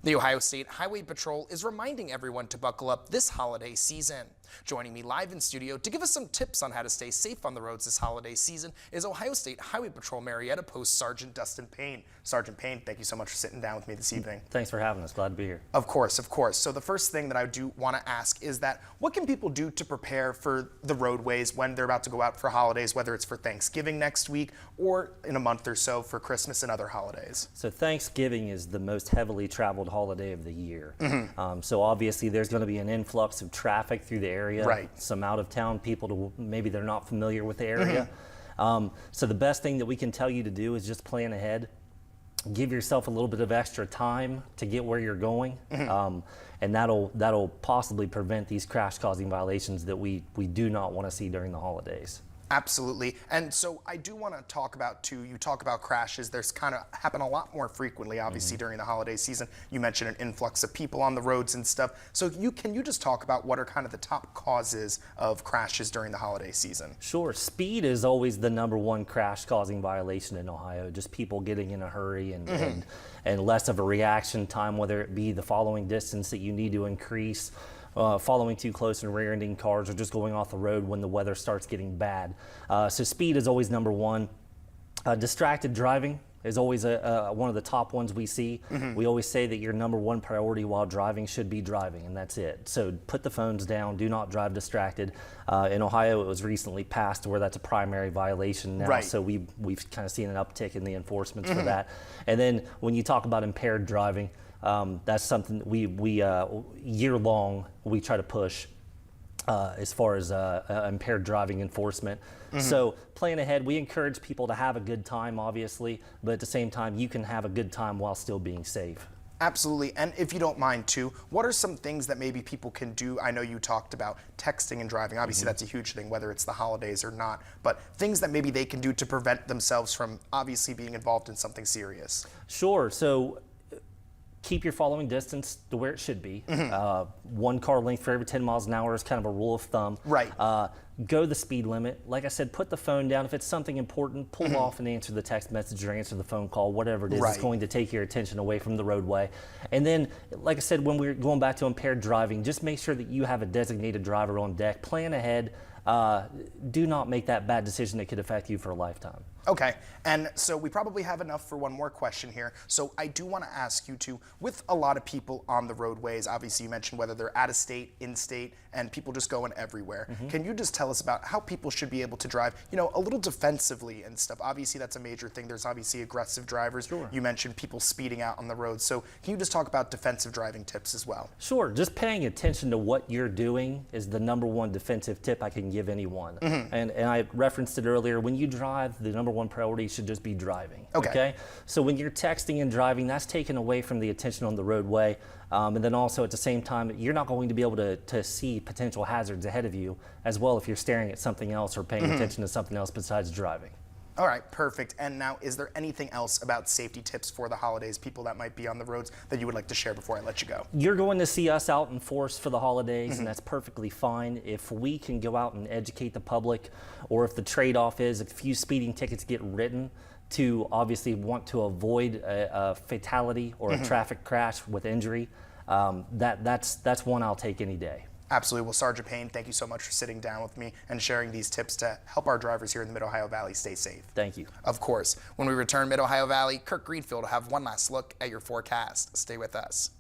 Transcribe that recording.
The Ohio State Highway Patrol is reminding everyone to buckle up this holiday season. Joining me live in studio to give us some tips on how to stay safe on the roads this holiday season is Ohio State Highway Patrol Marietta Post Sergeant Dustin Payne. Sergeant Payne, thank you so much for sitting down with me this evening. Thanks for having us. Glad to be here. Of course, of course. So the first thing that I do want to ask is that what can people do to prepare for the roadways when they're about to go out for holidays, whether it's for Thanksgiving next week or in a month or so for Christmas and other holidays? So Thanksgiving is the most heavily traveled holiday of the year. So obviously there's going to be an influx of traffic through the area. Right. Some out of town people, maybe they're not familiar with the area. So the best thing that we can tell you to do is just plan ahead. Give yourself a little bit of extra time to get where you're going. And that'll possibly prevent these crash causing violations that we do not want to see during the holidays. Absolutely. And so I do want to talk about, too, you talk about crashes. There's kind of happen a lot more frequently, obviously, during the holiday season. You mentioned an influx of people on the roads and stuff. So can you just talk about what are kind of the top causes of crashes during the holiday season? Sure. Speed is always the #1 crash causing violation in Ohio. Just people getting in a hurry and less of a reaction time, whether it be the following distance that you need to increase, following too close and rear-ending cars, or just going off the road when the weather starts getting bad. So speed is always #1. Distracted driving is always one of the top ones we see. We always say that your #1 priority while driving should be driving, and that's it. So put the phones down, do not drive distracted. In Ohio, it was recently passed where that's a primary violation now, right. So we've kind of seen an uptick in the enforcements for that. And then when you talk about impaired driving, that's something we year long we try to push as far as impaired driving enforcement. So plan ahead. We encourage people to have a good time, obviously, but at the same time, you can have a good time while still being safe. Absolutely. And if you don't mind, too, what are some things that maybe people can do? I know you talked about texting and driving. Obviously, that's a huge thing, whether it's the holidays or not. But things that maybe they can do to prevent themselves from obviously being involved in something serious. Sure. So keep your following distance to where it should be. 1 car length for every 10 miles an hour is kind of a rule of thumb. Right. Go the speed limit. Like I said, put the phone down. If it's something important, pull off and answer the text message or answer the phone call, whatever it is. Right. It's going to take your attention away from the roadway. And then, like I said, when we're going back to impaired driving, just make sure that you have a designated driver on deck. Plan ahead. Do not make that bad decision that could affect you for a lifetime. Okay, and so we probably have enough for one more question here. So I do want to ask you to, with a lot of people on the roadways, obviously you mentioned whether they're out of state, in state, and people just going everywhere. Can you just tell us about how people should be able to drive, you know, a little defensively and stuff? Obviously that's a major thing. There's obviously aggressive drivers. Sure. You mentioned people speeding out on the road. So can you just talk about defensive driving tips as well? Sure. Just paying attention to what you're doing is the #1 defensive tip I can give anyone. And I referenced it earlier. When you drive, the #1 priority should just be driving. Okay. So when you're texting and driving, that's taken away from the attention on the roadway. And then also at the same time, you're not going to be able to see potential hazards ahead of you as well if you're staring at something else or paying attention to something else besides driving. All right, perfect. And now, is there anything else about safety tips for the holidays, people that might be on the roads, that you would like to share before I let you go? You're going to see us out in force for the holidays, and that's perfectly fine. If we can go out and educate the public, or if the trade-off is a few speeding tickets get written to obviously want to avoid a fatality or a traffic crash with injury, that's one I'll take any day. Absolutely. Well, Sergeant Payne, thank you so much for sitting down with me and sharing these tips to help our drivers here in the Mid-Ohio Valley stay safe. Thank you. Of course. When we return Mid-Ohio Valley, Kirk Greenfield will have one last look at your forecast. Stay with us.